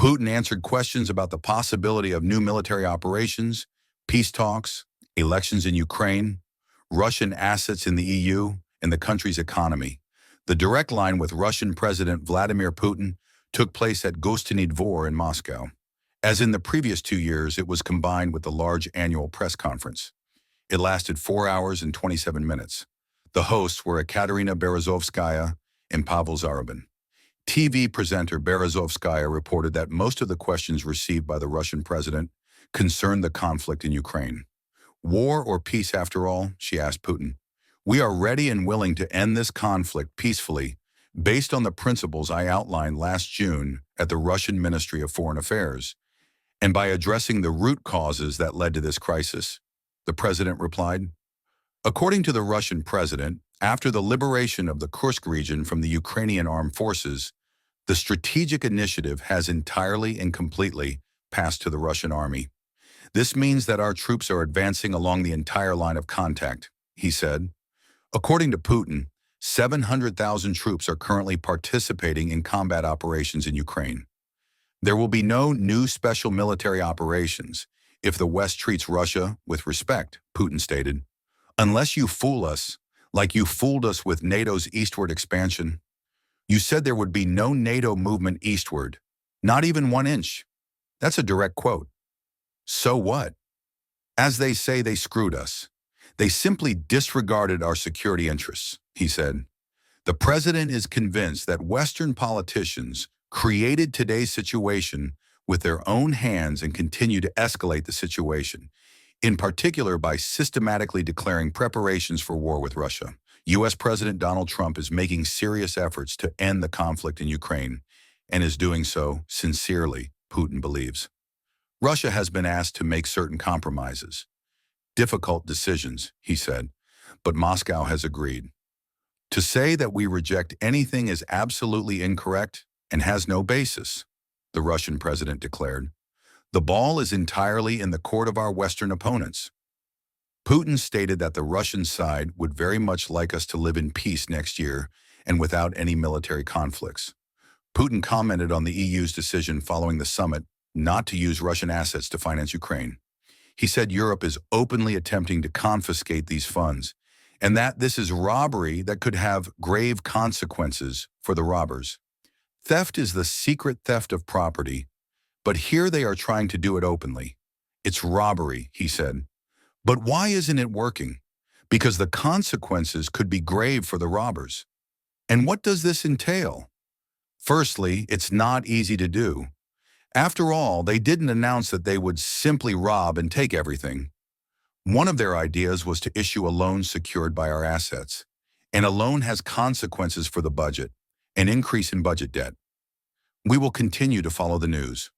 Putin answered questions about the possibility of new military operations, peace talks, elections in Ukraine, Russian assets in the EU, and the country's economy. The direct line with Russian President Vladimir Putin took place at Gostiny Dvor in Moscow. As in the previous 2 years, it was combined with the large annual press conference. It lasted 4 hours and 27 minutes. The hosts were Ekaterina Berezovskaya and Pavel Zarubin. TV presenter Berezovskaya reported that most of the questions received by the Russian president concerned the conflict in Ukraine. War or peace after all, she asked Putin. We are ready and willing to end this conflict peacefully based on the principles I outlined last June at the Russian Ministry of Foreign Affairs, and by addressing the root causes that led to this crisis, the president replied. According to the Russian president, after the liberation of the Kursk region from the Ukrainian armed forces, the strategic initiative has entirely and completely passed to the Russian army. This means that our troops are advancing along the entire line of contact, he said. According to Putin, 700,000 troops are currently participating in combat operations in Ukraine. There will be no new special military operations if the West treats Russia with respect, Putin stated. Unless you fool us, like you fooled us with NATO's eastward expansion. You said there would be no NATO movement eastward, not even 1 inch. That's a direct quote. So what? As they say, they screwed us. They simply disregarded our security interests, he said. The president is convinced that Western politicians created today's situation with their own hands and continue to escalate the situation, in particular by systematically declaring preparations for war with Russia. U.S. President Donald Trump is making serious efforts to end the conflict in Ukraine and is doing so sincerely, Putin believes. Russia has been asked to make certain compromises. Difficult decisions, he said, but Moscow has agreed. To say that we reject anything is absolutely incorrect and has no basis, the Russian president declared. The ball is entirely in the court of our Western opponents. Putin stated that the Russian side would very much like us to live in peace next year and without any military conflicts. Putin commented on the EU's decision following the summit not to use Russian assets to finance Ukraine. He said Europe is openly attempting to confiscate these funds, and that this is robbery that could have grave consequences for the robbers. Theft is the secret theft of property, but here they are trying to do it openly. It's robbery, he said. But why isn't it working? Because the consequences could be grave for the robbers. And what does this entail? Firstly, it's not easy to do. After all, they didn't announce that they would simply rob and take everything. One of their ideas was to issue a loan secured by our assets, and a loan has consequences for the budget, an increase in budget debt. We will continue to follow the news.